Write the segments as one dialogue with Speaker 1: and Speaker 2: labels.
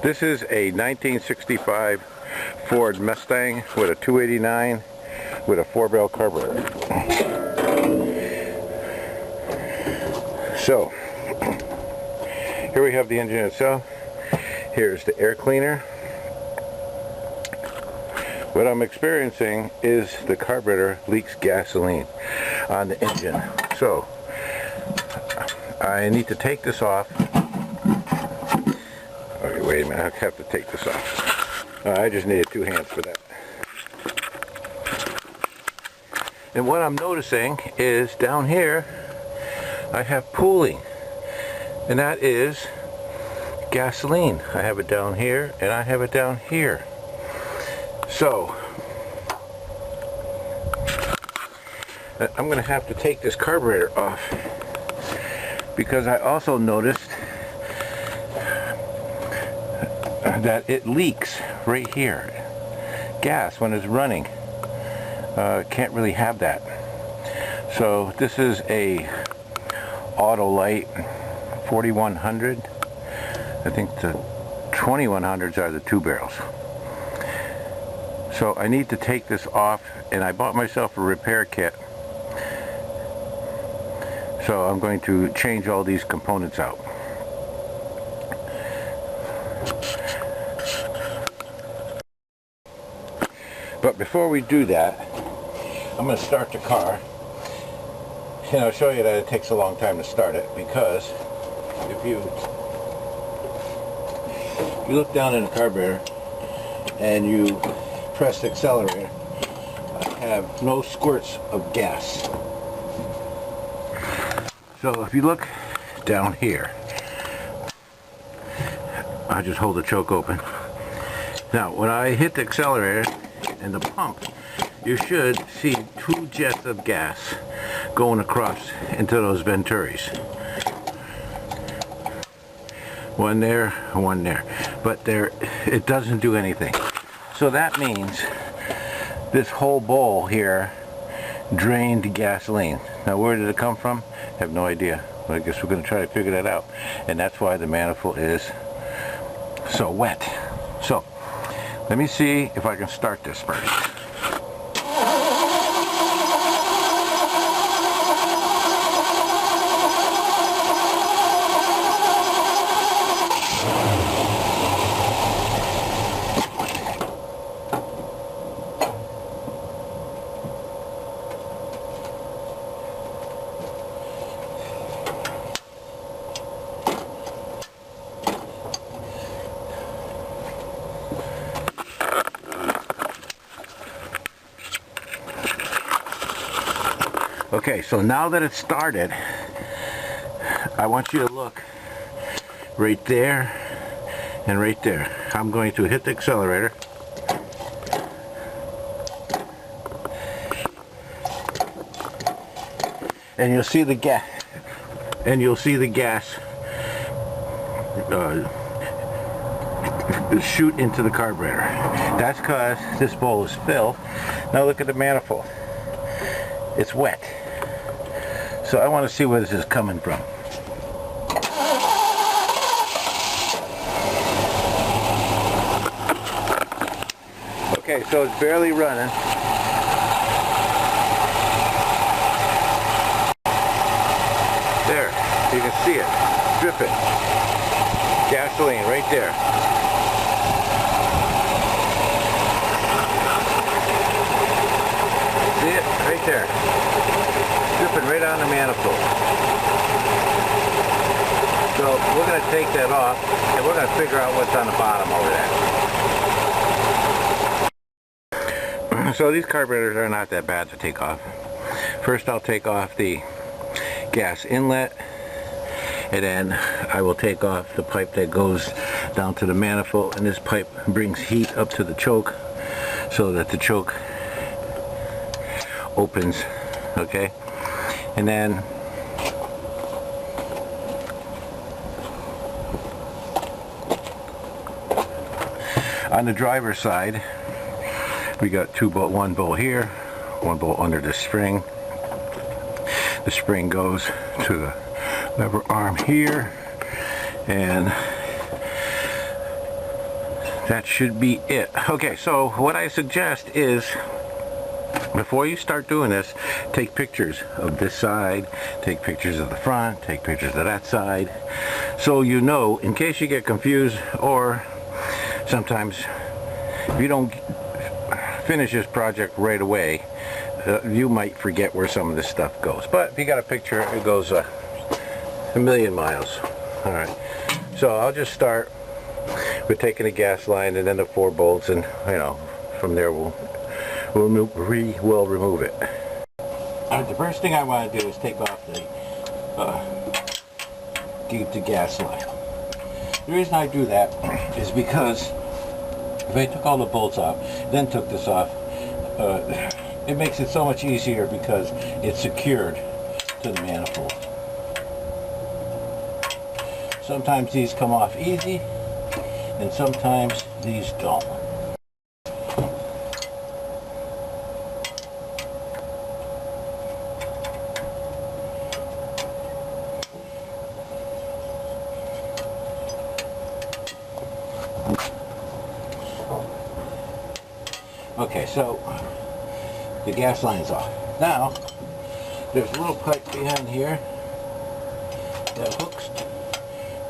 Speaker 1: This is a 1965 Ford Mustang with a 289 with a 4-barrel carburetor. So, here we have the engine itself. Here's the air cleaner. What I'm experiencing is the carburetor leaks gasoline on the engine. So, I need to take this off. Okay, wait a minute, I have to take this off. I just needed 2 hands for that. And what I'm noticing is down here, I have pooling. And that is gasoline. I have it down here, and I have it down here. So, I'm going to have to take this carburetor off, because I also noticed that it leaks right here. Gas when it's running. Can't really have that. So this is a Autolite 4100. I think the 2100s are the 2 barrels. So I need to take this off, and I bought myself a repair kit. So I'm going to change all these components out. But before we do that, I'm going to start the car, and I'll show you that it takes a long time to start it, because if you look down in the carburetor and you press the accelerator, I have no squirts of gas. So if you look down here, I just hold the choke open. Now when I hit the accelerator and the pump, you should see 2 jets of gas going across into those venturis. One there, one there. But there, it doesn't do anything. So that means this whole bowl here drained gasoline. Now where did it come from? I have no idea. But I guess we're going to try to figure that out. And that's why the manifold is so wet. So, let me see if I can start this first. Okay, so now that it's started, I want you to look right there and right there. I'm going to hit the accelerator. And you'll see the gas. Shoot into the carburetor. That's because this bowl is filled. Now look at the manifold. It's wet. So I want to see where this is coming from. Okay, so it's barely running. There, you can see it, dripping. Gasoline right there. See it? Right there. Dripping right on the manifold. So we're going to take that off, and we're going to figure out what's on the bottom over there. So these carburetors are not that bad to take off. First I'll take off the gas inlet, and then I will take off the pipe that goes down to the manifold, and this pipe brings heat up to the choke so that the choke opens. Okay, and then on the driver's side we got one bolt here, one bolt under the spring. The spring goes to the lever arm here, and that should be it. Okay, so what I suggest is, before you start doing this, take pictures of this side, take pictures of the front, take pictures of that side, so you know, in case you get confused, or sometimes if you don't finish this project right away, you might forget where some of this stuff goes. But if you got a picture, it goes a million miles. Alright, so I'll just start with taking a gas line and then the 4 bolts, and you know, from there we'll remove it. Alright, the first thing I want to do is take off the gas line. The reason I do that is because if I took all the bolts off, then took this off, it makes it so much easier because it's secured to the manifold. Sometimes these come off easy, and sometimes these don't. Okay, so the gas line's off. Now, there's a little pipe behind here that hooks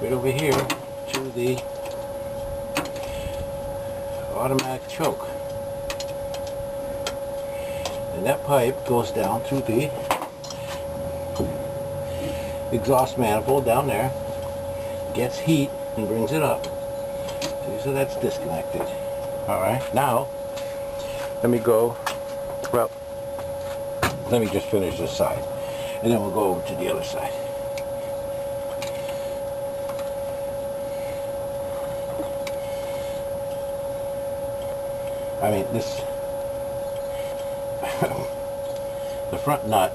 Speaker 1: right over here to the automatic choke. And that pipe goes down through the exhaust manifold down there, gets heat and brings it up. So that's disconnected. Alright, now let me just finish this side, and then we'll go over to the other side. I mean, this, the front nut,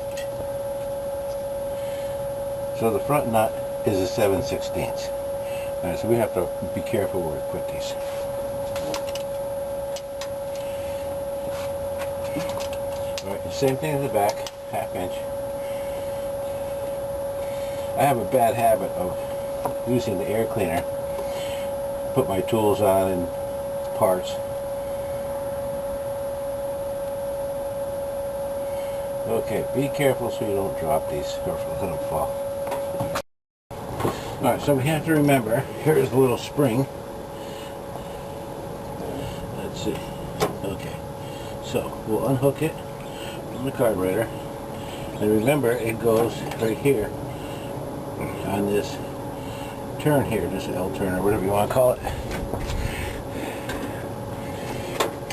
Speaker 1: so the front nut is a 7/16. Alright, so we have to be careful where we put these. Alright, the same thing in the back, 1/2 inch. I have a bad habit of using the air cleaner, put my tools on and parts. Okay, be careful so you don't drop these or let them fall. Alright, so we have to remember, here's the little spring. Let's see. Okay, so we'll unhook it from the carburetor. And remember, it goes right here on this turn here, this L turn or whatever you want to call it.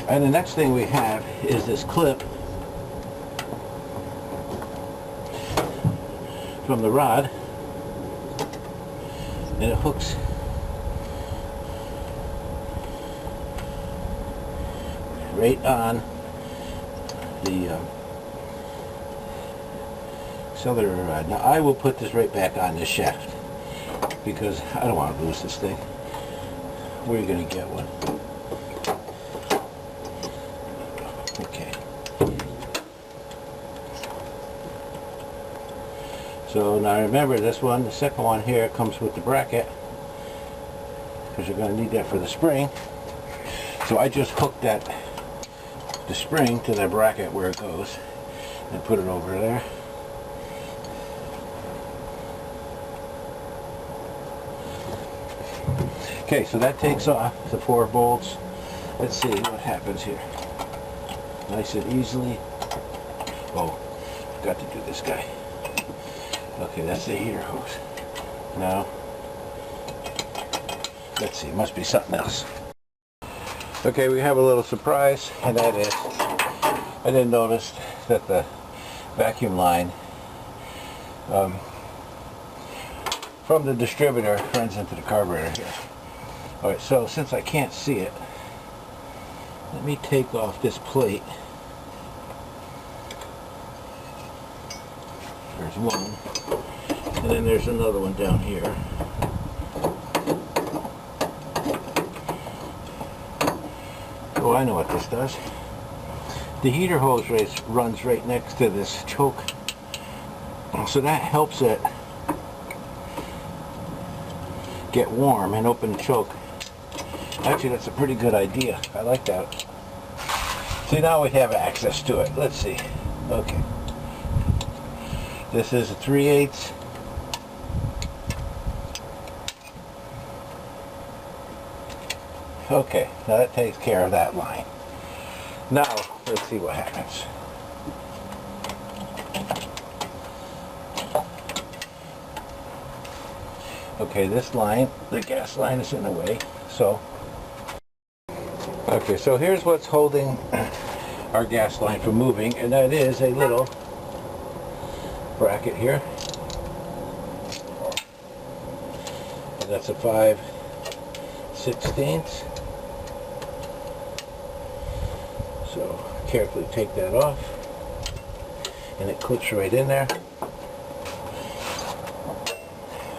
Speaker 1: And the next thing we have is this clip from the rod, and it hooks right on the accelerator rod. Now I will put this right back on this shaft because I don't want to lose this thing. Where are you going to get one? Okay. So now remember, this one, the second one here, comes with the bracket because you're going to need that for the spring. So I just hooked the spring to the bracket where it goes and put it over there. Okay, so that takes off the 4 bolts. Let's see what happens here. Nice and easily. Oh, forgot to do this guy. Okay, that's the heater hose. Now, let's see, must be something else. Okay, we have a little surprise, and that is, I didn't notice that the vacuum line from the distributor runs into the carburetor here. Alright, so since I can't see it, let me take off this plate. There's one, and then there's another one down here. Oh, I know what this does. The heater hose runs right next to this choke, so that helps it get warm and open the choke Actually, that's a pretty good idea. I like that. See, now we have access to it. Let's see. Okay. This is a 3/8. Okay, now that takes care of that line. Now, let's see what happens. Okay, this line, the gas line is in the way, so... Okay, so here's what's holding our gas line from moving, and that is a little bracket here. And that's a 5/16. So carefully take that off, and it clips right in there.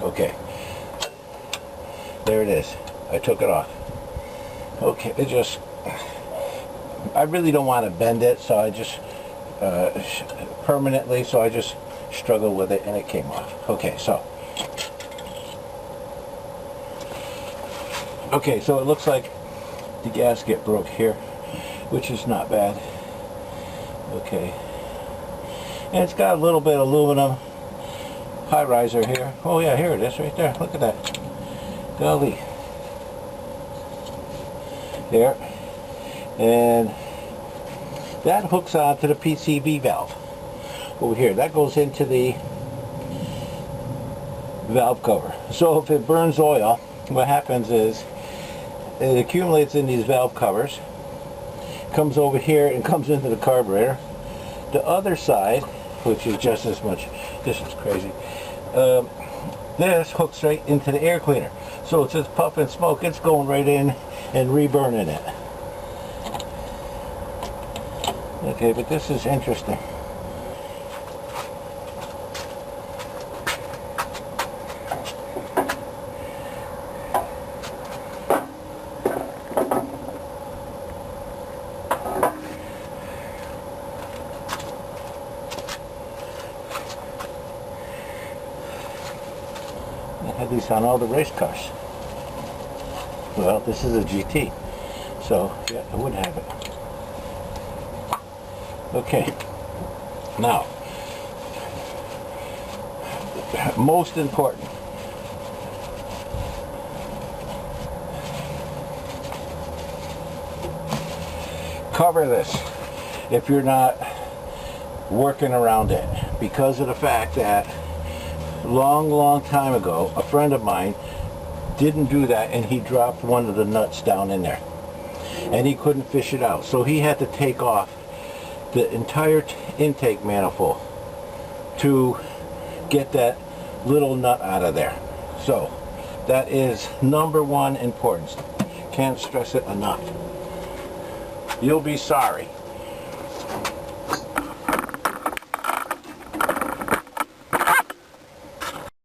Speaker 1: Okay, there it is. I took it off. Okay, it just, I really don't want to bend it, so I just permanently, so I just struggled with it and it came off. Okay, so it looks like the gasket broke here, which is not bad. Okay, and it's got a little bit of aluminum high riser here. Oh yeah, here it is right there. Look at that. Golly. There. And that hooks onto the PCV valve over here. That goes into the valve cover. So if it burns oil, what happens is it accumulates in these valve covers, comes over here and comes into the carburetor. The other side, which is just as much, this is crazy, this hooks right into the air cleaner. So it's just puffing smoke, it's going right in and reburning it. Okay, but this is interesting. I had these on all the race cars. Well, this is a GT, so yeah, I would have it. Okay, now, most important, cover this if you're not working around it, because of the fact that long time ago, a friend of mine didn't do that and he dropped one of the nuts down in there and he couldn't fish it out, so he had to take off the entire intake manifold to get that little nut out of there. So that is #1 importance. Can't stress it enough. You'll be sorry.